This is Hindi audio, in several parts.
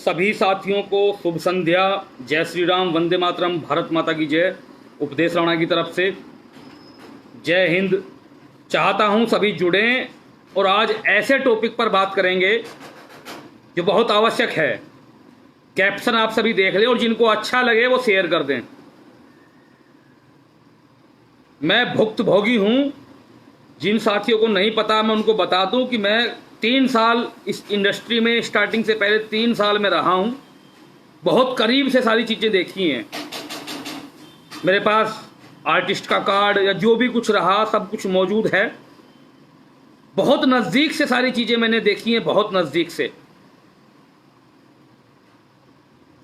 सभी साथियों को शुभ संध्या। जय श्री राम, वंदे मातरम, भारत माता की जय। उपदेश राणा की तरफ से जय हिंद। चाहता हूं सभी जुड़ें और आज ऐसे टॉपिक पर बात करेंगे जो बहुत आवश्यक है। कैप्शन आप सभी देख लें और जिनको अच्छा लगे वो शेयर कर दें। मैं भुक्तभोगी हूं। जिन साथियों को नहीं पता मैं उनको बता दूं कि मैं 3 साल इस इंडस्ट्री में, स्टार्टिंग से पहले 3 साल में रहा हूं। बहुत करीब से सारी चीज़ें देखी हैं। मेरे पास आर्टिस्ट का कार्ड या जो भी कुछ रहा सब कुछ मौजूद है। बहुत नज़दीक से सारी चीज़ें मैंने देखी हैं, बहुत नज़दीक से।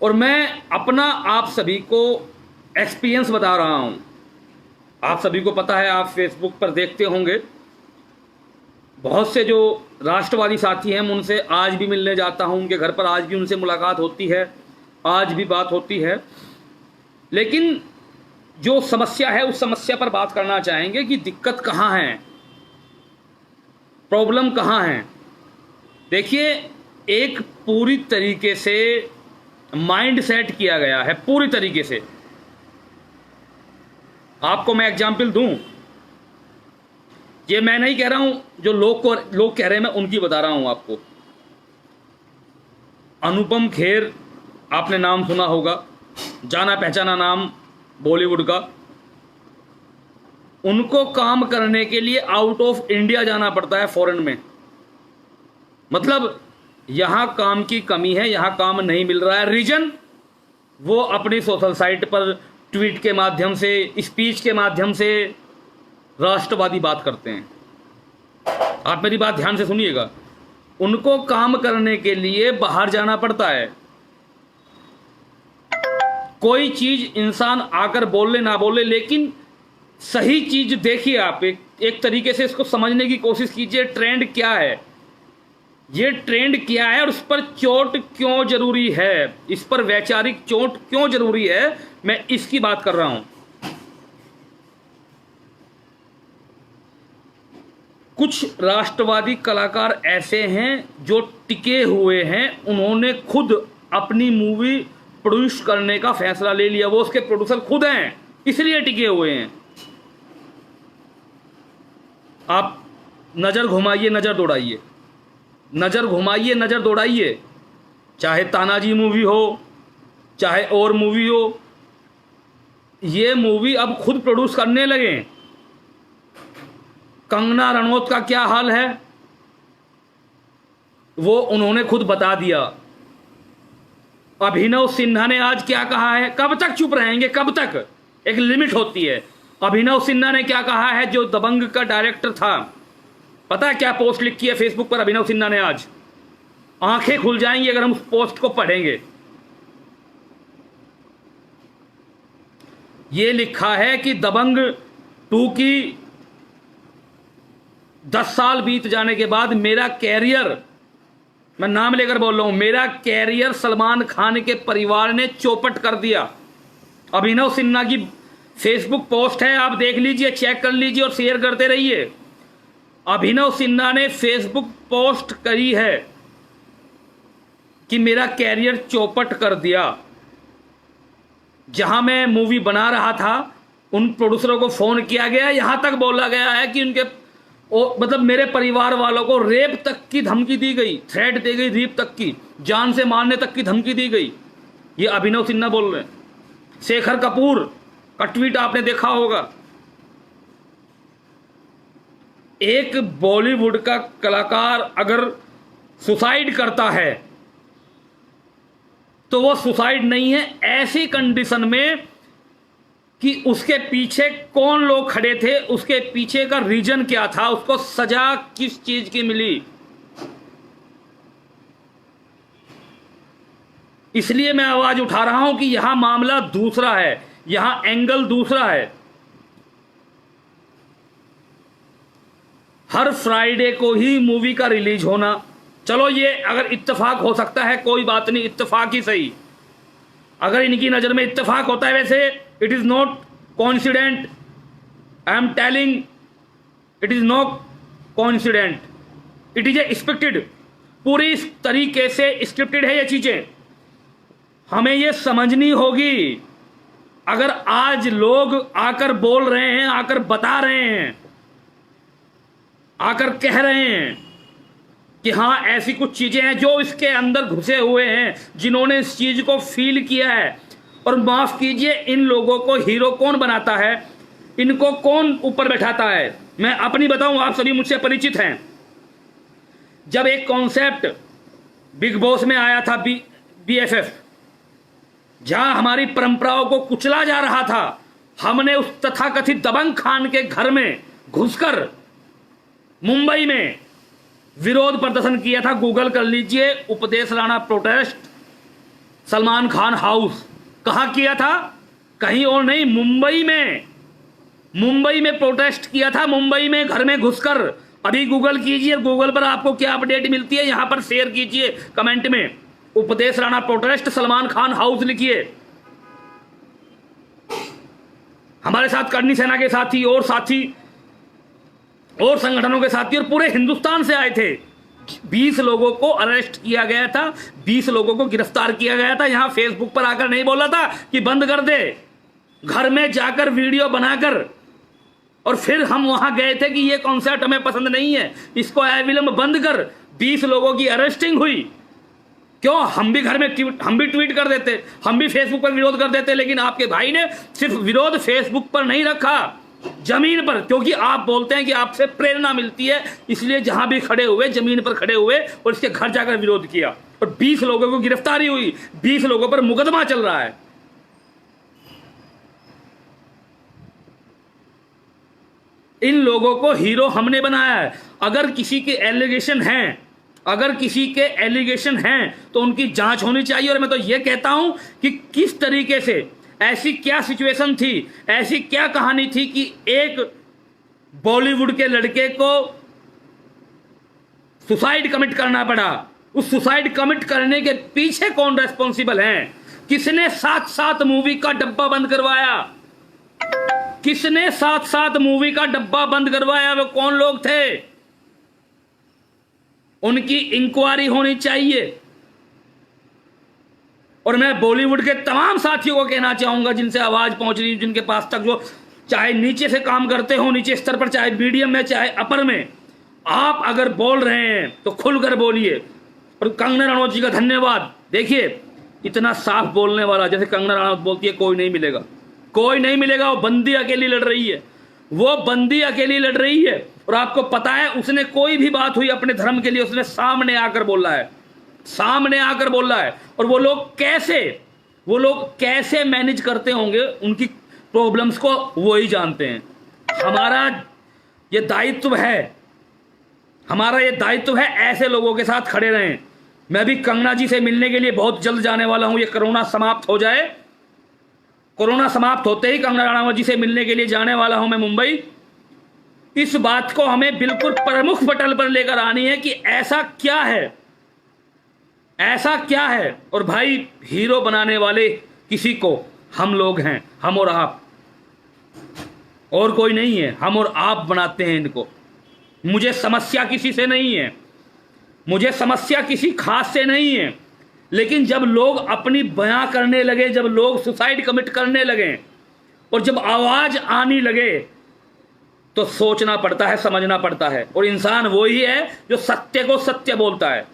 और मैं अपना आप सभी को एक्सपीरियंस बता रहा हूं। आप सभी को पता है, आप फेसबुक पर देखते होंगे, बहुत से जो राष्ट्रवादी साथी हैं मैं उनसे आज भी मिलने जाता हूं। उनके घर पर आज भी उनसे मुलाकात होती है, आज भी बात होती है। लेकिन जो समस्या है उस समस्या पर बात करना चाहेंगे कि दिक्कत कहाँ है, प्रॉब्लम कहाँ है। देखिए, एक पूरी तरीके से माइंड सेट किया गया है, पूरी तरीके से। आपको मैं एग्जाम्पल दूं, ये मैं नहीं कह रहा हूं, जो लोग कह रहे हैं मैं उनकी बता रहा हूं आपको। अनुपम खेर, आपने नाम सुना होगा, जाना पहचाना नाम बॉलीवुड का। उनको काम करने के लिए आउट ऑफ इंडिया जाना पड़ता है, फॉरेन में। मतलब यहां काम की कमी है, यहां काम नहीं मिल रहा है। रीजन, वो अपनी सोशल साइट पर ट्वीट के माध्यम से, स्पीच के माध्यम से राष्ट्रवादी बात करते हैं। आप मेरी बात ध्यान से सुनिएगा। उनको काम करने के लिए बाहर जाना पड़ता है। कोई चीज इंसान आकर बोले ना बोले, लेकिन सही चीज देखिए। आप एक तरीके से इसको समझने की कोशिश कीजिए। ट्रेंड क्या है, ये ट्रेंड क्या है और उस पर चोट क्यों जरूरी है, इस पर वैचारिक चोट क्यों जरूरी है, मैं इसकी बात कर रहा हूं। कुछ राष्ट्रवादी कलाकार ऐसे हैं जो टिके हुए हैं। उन्होंने खुद अपनी मूवी प्रोड्यूस करने का फैसला ले लिया, वो उसके प्रोड्यूसर खुद हैं, इसलिए टिके हुए हैं। आप नजर घुमाइए, नजर दौड़ाइए, नजर घुमाइए, नजर दौड़ाइए। चाहे तानाजी मूवी हो, चाहे और मूवी हो, ये मूवी अब खुद प्रोड्यूस करने लगे। कंगना रनौत का क्या हाल है वो उन्होंने खुद बता दिया। अभिनव सिन्हा ने आज क्या कहा है, कब तक चुप रहेंगे, कब तक, एक लिमिट होती है। अभिनव सिन्हा ने क्या कहा है, जो दबंग का डायरेक्टर था, पता है क्या पोस्ट लिखी है फेसबुक पर अभिनव सिन्हा ने आज? आंखें खुल जाएंगी अगर हम उस पोस्ट को पढ़ेंगे। ये लिखा है कि दबंग 2 की 10 साल बीत जाने के बाद मेरा कैरियर, मैं नाम लेकर बोल रहा हूं, मेरा कैरियर सलमान खान के परिवार ने चौपट कर दिया। अभिनव सिन्हा की फेसबुक पोस्ट है, आप देख लीजिए, चेक कर लीजिए और शेयर करते रहिए। अभिनव सिन्हा ने फेसबुक पोस्ट करी है कि मेरा कैरियर चौपट कर दिया। जहां मैं मूवी बना रहा था उन प्रोड्यूसरों को फोन किया गया, यहां तक बोला गया है कि उनके मतलब मेरे परिवार वालों को रेप तक की धमकी दी गई, थ्रेट दी गई, रेप तक की, जान से मारने तक की धमकी दी गई। ये अभिनव सिन्हा बोल रहे हैं। शेखर कपूर का ट्वीट आपने देखा होगा। एक बॉलीवुड का कलाकार अगर सुसाइड करता है तो वो सुसाइड नहीं है, ऐसी कंडीशन में कि उसके पीछे कौन लोग खड़े थे, उसके पीछे का रीजन क्या था, उसको सजा किस चीज की मिली। इसलिए मैं आवाज उठा रहा हूं कि यहां मामला दूसरा है, यहां एंगल दूसरा है। हर फ्राइडे को ही मूवी का रिलीज होना, चलो ये अगर इत्तेफाक हो सकता है कोई बात नहीं, इत्तेफाक ही सही। अगर इनकी नजर में इत्तेफाक होता है, वैसे it is not coincident, I am telling, it is not coincident, it is expected. पूरी तरीके से स्क्रिप्टेड है ये चीजें। हमें ये समझनी होगी। अगर आज लोग आकर बोल रहे हैं, आकर बता रहे हैं, आकर कह रहे हैं कि हाँ ऐसी कुछ चीजें हैं, जो इसके अंदर घुसे हुए हैं, जिन्होंने इस चीज को फील किया है, और माफ कीजिए इन लोगों को हीरो कौन बनाता है, इनको कौन ऊपर बैठाता है। मैं अपनी बताऊं, आप सभी मुझसे परिचित हैं। जब एक कॉन्सेप्ट बिग बॉस में आया था, BFF, जहां हमारी परंपराओं को कुचला जा रहा था, हमने उस तथाकथित दबंग खान के घर में घुसकर मुंबई में विरोध प्रदर्शन किया था। गूगल कर लीजिए, उपदेश राणा प्रोटेस्ट सलमान खान हाउस। कहां किया था? कहीं और नहीं, मुंबई में प्रोटेस्ट किया था, मुंबई में घर में घुसकर। अभी गूगल कीजिए, गूगल पर आपको क्या अपडेट मिलती है, यहां पर शेयर कीजिए कमेंट में, उपदेश राणा प्रोटेस्ट सलमान खान हाउस लिखिए। हमारे साथ करनी सेना के साथी और संगठनों के साथी और पूरे हिंदुस्तान से आए थे। 20 लोगों को अरेस्ट किया गया था, 20 लोगों को गिरफ्तार किया गया था। यहां फेसबुक पर आकर नहीं बोला था कि बंद कर दे, घर में जाकर वीडियो बनाकर, और फिर हम वहां गए थे कि ये कॉन्सेप्ट हमें पसंद नहीं है, इसको अविलंब बंद कर। 20 लोगों की अरेस्टिंग हुई। क्यों? हम भी घर में हम भी ट्वीट कर देते, हम भी फेसबुक पर विरोध कर देते, लेकिन आपके भाई ने सिर्फ विरोध फेसबुक पर नहीं रखा, जमीन पर, क्योंकि आप बोलते हैं कि आपसे प्रेरणा मिलती है, इसलिए जहां भी खड़े हुए जमीन पर खड़े हुए और इसके घर जाकर विरोध किया। और 20 लोगों को गिरफ्तारी हुई, 20 लोगों पर मुकदमा चल रहा है। इन लोगों को हीरो हमने बनाया है। अगर किसी के एलिगेशन हैं तो उनकी जांच होनी चाहिए। और मैं तो ये कहता हूं कि किस तरीके से, ऐसी क्या सिचुएशन थी, ऐसी क्या कहानी थी कि एक बॉलीवुड के लड़के को सुसाइड कमिट करना पड़ा। उस सुसाइड कमिट करने के पीछे कौन रेस्पॉन्सिबल है? किसने साथ मूवी का डब्बा बंद करवाया? किसने साथ मूवी का डब्बा बंद करवाया? वो कौन लोग थे? उनकी इंक्वायरी होनी चाहिए। और मैं बॉलीवुड के तमाम साथियों को कहना चाहूंगा, जिनसे आवाज पहुंच रही है, जिनके पास तक, जो चाहे नीचे से काम करते हो, नीचे स्तर पर, चाहे मीडियम में, चाहे अपर में, आप अगर बोल रहे हैं तो खुलकर बोलिए। और कंगना रनौत जी का धन्यवाद। देखिए, इतना साफ बोलने वाला जैसे कंगना रनौत बोलती है, कोई नहीं मिलेगा, कोई नहीं मिलेगा। वो बंदी अकेली लड़ रही है, वो बंदी अकेली लड़ रही है। और आपको पता है, उसने कोई भी बात हुई अपने धर्म के लिए, उसने सामने आकर बोला है, सामने आकर बोला है। और वो लोग कैसे मैनेज करते होंगे उनकी प्रॉब्लम्स को, वो ही जानते हैं। हमारा ये दायित्व है, ऐसे लोगों के साथ खड़े रहें। मैं भी कंगना जी से मिलने के लिए बहुत जल्द जाने वाला हूं। ये कोरोना समाप्त हो जाए, कोरोना समाप्त होते ही कंगना रनौत जी से मिलने के लिए जाने वाला हूं मैं मुंबई। इस बात को हमें बिल्कुल प्रमुख पटल पर लेकर आनी है कि ऐसा क्या है। और भाई, हीरो बनाने वाले किसी को हम लोग हैं, हम और आप, और कोई नहीं है। हम और आप बनाते हैं इनको। मुझे समस्या किसी से नहीं है, मुझे समस्या किसी खास से नहीं है। लेकिन जब लोग अपनी बयां करने लगे, जब लोग सुसाइड कमिट करने लगे, और जब आवाज आने लगे, तो सोचना पड़ता है, समझना पड़ता है। और इंसान वही है जो सत्य को सत्य बोलता है।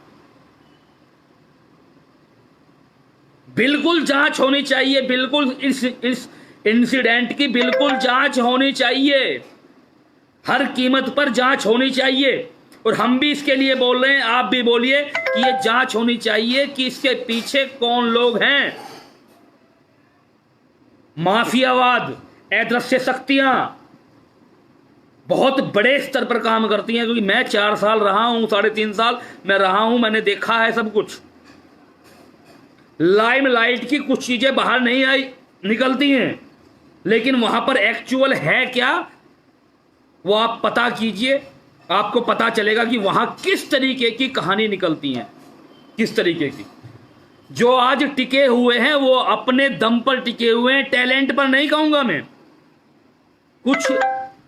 बिल्कुल जांच होनी चाहिए, बिल्कुल इस इंसिडेंट की बिल्कुल जांच होनी चाहिए, हर कीमत पर जांच होनी चाहिए। और हम भी इसके लिए बोल रहे हैं, आप भी बोलिए कि ये जांच होनी चाहिए कि इसके पीछे कौन लोग हैं। माफियावाद, अदृश्य शक्तियां बहुत बड़े स्तर पर काम करती हैं, क्योंकि मैं 4 साल रहा हूं, 3.5 साल मैं रहा हूं, मैंने देखा है सब कुछ। लाइमलाइट की कुछ चीजें बाहर नहीं निकलती हैं, लेकिन वहां पर एक्चुअल है क्या, वो आप पता कीजिए, आपको पता चलेगा कि वहां किस तरीके की कहानी निकलती है, किस तरीके की। जो आज टिके हुए हैं वो अपने दम पर टिके हुए हैं, टैलेंट पर नहीं कहूंगा मैं।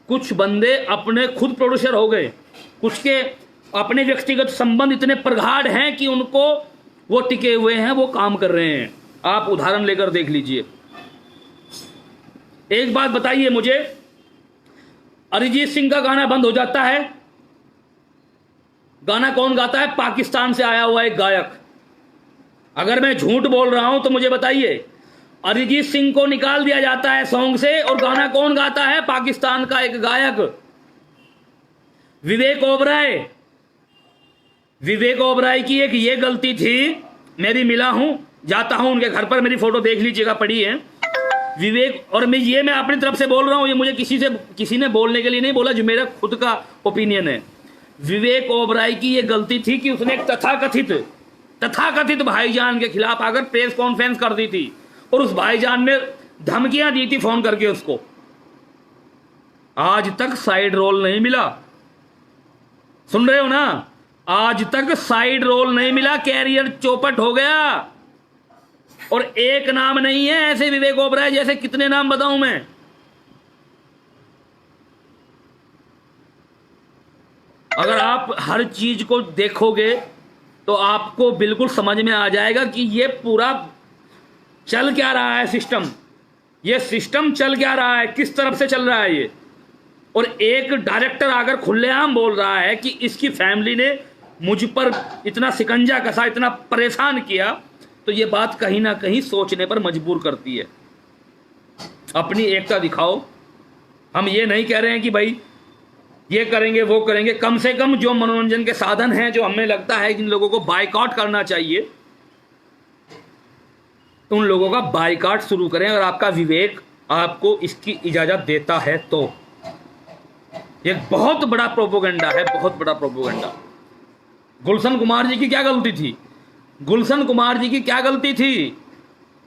कुछ बंदे अपने खुद प्रोड्यूसर हो गए, कुछ के अपने व्यक्तिगत संबंध इतने प्रगाढ़ हैं कि उनको वो टिके हुए हैं, वो काम कर रहे हैं। आप उदाहरण लेकर देख लीजिए। एक बात बताइए मुझे, अरिजीत सिंह का गाना बंद हो जाता है, गाना कौन गाता है? पाकिस्तान से आया हुआ एक गायक। अगर मैं झूठ बोल रहा हूं तो मुझे बताइए, अरिजीत सिंह को निकाल दिया जाता है सॉन्ग से और गाना कौन गाता है? पाकिस्तान का एक गायक, विवेक ओबराय। विवेक ओबराय की एक ये गलती थी, मेरी मिला हूं, जाता हूं उनके घर पर, मेरी फोटो देख लीजिएगा, पड़ी है विवेक। और मैं अपनी तरफ से बोल रहा हूं, ये मुझे किसी ने बोलने के लिए नहीं बोला, जो मेरा खुद का ओपिनियन है। विवेक ओबराय की ये गलती थी कि उसने एक तथाकथित भाईजान के खिलाफ आकर प्रेस कॉन्फ्रेंस कर दी थी और उस भाईजान ने धमकियां दी थी फोन करके उसको। आज तक साइड रोल नहीं मिला, सुन रहे हो ना? आज तक साइड रोल नहीं मिला, कैरियर चौपट हो गया। और एक नाम नहीं है ऐसे विवेक ओबराय जैसे, कितने नाम बताऊं मैं? अगर आप हर चीज को देखोगे तो आपको बिल्कुल समझ में आ जाएगा कि ये पूरा चल क्या रहा है सिस्टम, ये सिस्टम चल क्या रहा है, किस तरफ से चल रहा है ये। और एक डायरेक्टर आकर खुलेआम बोल रहा है कि इसकी फैमिली ने मुझ पर इतना शिकंजा कसा, इतना परेशान किया, तो ये बात कहीं ना कहीं सोचने पर मजबूर करती है। अपनी एकता दिखाओ। हम ये नहीं कह रहे हैं कि भाई ये करेंगे वो करेंगे, कम से कम जो मनोरंजन के साधन हैं, जो हमें लगता है जिन लोगों को बायकॉट करना चाहिए, उन लोगों का बायकॉट शुरू करें। अगर आपका विवेक आपको इसकी इजाजत देता है तो। ये बहुत बड़ा प्रोपोगंडा है, बहुत बड़ा प्रोपोगंडा। गुलशन कुमार जी की क्या गलती थी? गुलशन कुमार जी की क्या गलती थी?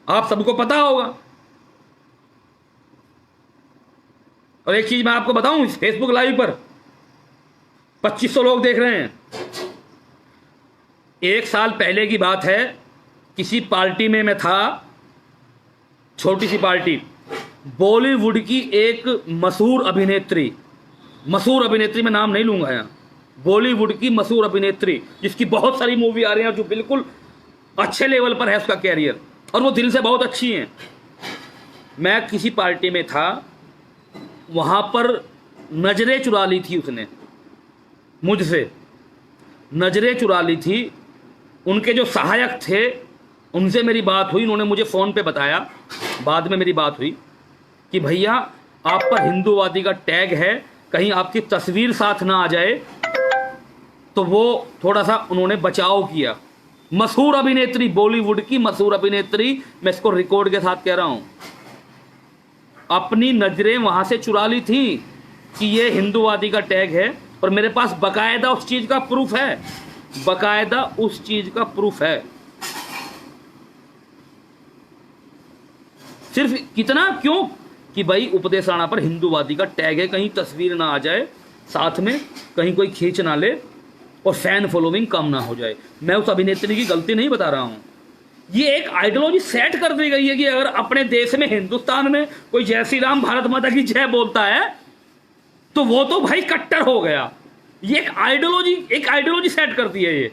आप सबको पता होगा। और एक चीज मैं आपको बताऊं, इस फेसबुक लाइव पर 2500 लोग देख रहे हैं। एक साल पहले की बात है, किसी पार्टी में मैं था, छोटी सी पार्टी, बॉलीवुड की एक मशहूर अभिनेत्री, मैं नाम नहीं लूंगा यहाँ, बॉलीवुड की मशहूर अभिनेत्री जिसकी बहुत सारी मूवी आ रही हैं, जो बिल्कुल अच्छे लेवल पर है उसका कैरियर, और वो दिल से बहुत अच्छी हैं। मैं किसी पार्टी में था, वहां पर नजरें चुरा ली थी उसने मुझसे, नजरें चुरा ली थी। उनके जो सहायक थे उनसे मेरी बात हुई, उन्होंने मुझे फ़ोन पे बताया, बाद में मेरी बात हुई कि भैया आप पर हिंदूवादी का टैग है, कहीं आपकी तस्वीर साथ ना आ जाए। तो वो थोड़ा सा उन्होंने बचाव किया। मशहूर अभिनेत्री, बॉलीवुड की मशहूर अभिनेत्री, मैं इसको रिकॉर्ड के साथ कह रहा हूं, अपनी नजरें वहां से चुरा ली थी कि ये हिंदूवादी का टैग है। और मेरे पास बकायदा उस चीज का प्रूफ है, बकायदा उस चीज का प्रूफ है। सिर्फ कितना क्यों कि भाई उपदेश राणा पर हिंदूवादी का टैग है, कहीं तस्वीर ना आ जाए साथ में, कहीं कोई खींच ना ले और फैन फॉलोइंग कम ना हो जाए। मैं उस अभिनेत्री की गलती नहीं बता रहा हूं। ये एक आइडियोलॉजी सेट कर दी गई है कि अगर अपने देश में, हिंदुस्तान में कोई जय श्री राम भारत माता की जय बोलता है तो वो तो भाई कट्टर हो गया। ये एक आइडियोलॉजी सेट करती है ये।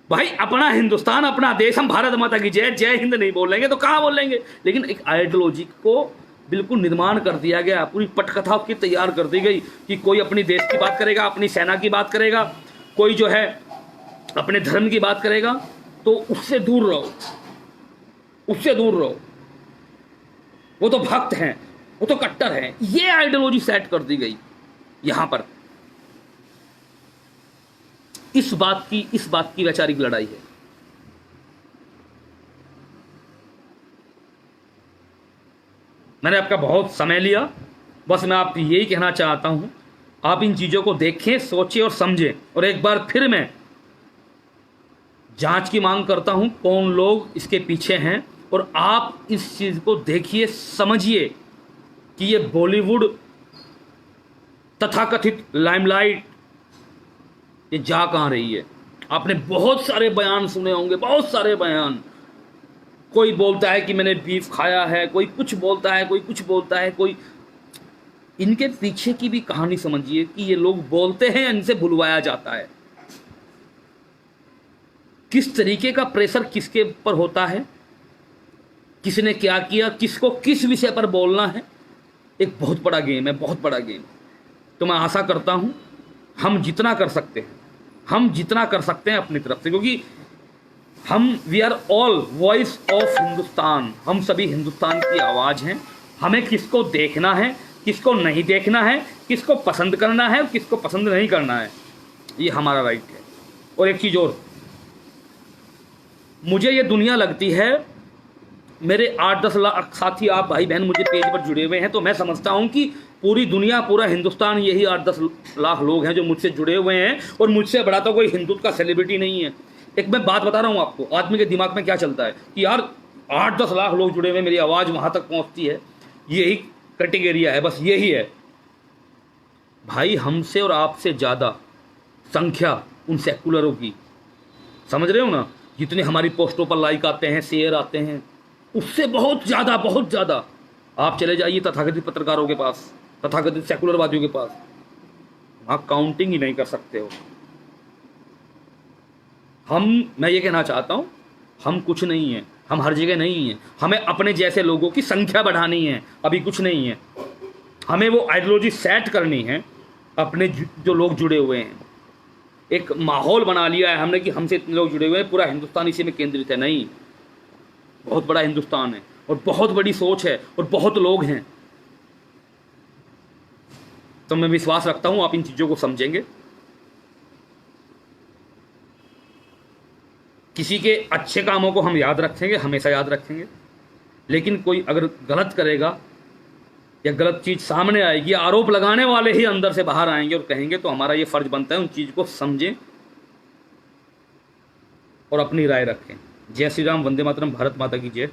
भाई अपना हिंदुस्तान, अपना देश, हम भारत माता की जय, जय हिंद नहीं बोलेंगे तो कहां बोलेंगे? लेकिन एक आइडियोलॉजी को बिल्कुल निर्माण कर दिया गया, पूरी पटकथा उसकी तैयार कर दी गई कि कोई अपनी देश की बात करेगा, अपनी सेना की बात करेगा, कोई जो है अपने धर्म की बात करेगा, तो उससे दूर रहो, उससे दूर रहो। वो तो भक्त हैं, वो तो कट्टर हैं। ये आइडियोलॉजी सेट कर दी गई यहां पर। इस बात की वैचारिक लड़ाई है। मैंने आपका बहुत समय लिया, बस मैं आपको यही कहना चाहता हूं, आप इन चीजों को देखें, सोचें और समझें। और एक बार फिर मैं जांच की मांग करता हूं, कौन लोग इसके पीछे हैं, और आप इस चीज को देखिए, समझिए कि ये बॉलीवुड तथाकथित लाइमलाइट ये जा कहां रही है। आपने बहुत सारे बयान सुने होंगे, बहुत सारे बयान। कोई बोलता है कि मैंने बीफ खाया है, कोई कुछ बोलता है, कोई कुछ बोलता है, कोई। इनके पीछे की भी कहानी समझिए कि ये लोग बोलते हैं, इनसे भुलवाया जाता है। किस तरीके का प्रेशर किसके ऊपर होता है, किसने क्या किया, किसको किस विषय पर बोलना है, एक बहुत बड़ा गेम है, बहुत बड़ा गेम। तो मैं आशा करता हूँ हम जितना कर सकते हैं, हम जितना कर सकते हैं अपनी तरफ से, क्योंकि we are all voice of Hindustan, हम सभी हिंदुस्तान की आवाज़ हैं। हमें किसको देखना है, किसको नहीं देखना है, किसको पसंद करना है और किसको पसंद नहीं करना है, ये हमारा राइट है। और एक चीज़ और, मुझे ये दुनिया लगती है, मेरे 8-10 लाख साथी आप भाई बहन मुझे पेज पर जुड़े हुए हैं, तो मैं समझता हूँ कि पूरी दुनिया, पूरा हिंदुस्तान, यही 8-10 लाख लोग हैं जो मुझसे जुड़े हुए हैं, और मुझसे बड़ा तो कोई हिंदुत्व का सेलिब्रिटी नहीं है। एक मैं बात बता रहा हूँ आपको, आदमी के दिमाग में क्या चलता है कि यार 8-10 लाख लोग जुड़े हुए हैं, मेरी आवाज़ वहाँ तक पहुँचती है, यही कैटेगरिया है, बस यही है। भाई हमसे और आपसे ज़्यादा संख्या उन सेकुलरों की, समझ रहे हो ना, जितने हमारी पोस्टों पर लाइक आते हैं, शेयर आते हैं, उससे बहुत ज़्यादा, बहुत ज़्यादा। आप चले जाइए तथाकथित पत्रकारों के पास, तथाकथित सेकुलरवादियों के पास, वहाँ काउंटिंग ही नहीं कर सकते हो। मैं ये कहना चाहता हूँ, हम कुछ नहीं हैं, हम हर जगह नहीं हैं, हमें अपने जैसे लोगों की संख्या बढ़ानी है, अभी कुछ नहीं है। हमें वो आइडियोलॉजी सेट करनी है, अपने जो लोग जुड़े हुए हैं, एक माहौल बना लिया है हमने कि हमसे इतने लोग जुड़े हुए हैं, पूरा हिंदुस्तान इसी में केंद्रित है। नहीं, बहुत बड़ा हिंदुस्तान है और बहुत बड़ी सोच है और बहुत लोग हैं। तो मैं विश्वास रखता हूं आप इन चीज़ों को समझेंगे। किसी के अच्छे कामों को हम याद रखेंगे, हमेशा याद रखेंगे, लेकिन कोई अगर गलत करेगा या गलत चीज़ सामने आएगी, आरोप लगाने वाले ही अंदर से बाहर आएंगे और कहेंगे, तो हमारा ये फर्ज बनता है उन चीज़ को समझें और अपनी राय रखें। जय श्री राम, वंदे मातरम, भारत माता की जय।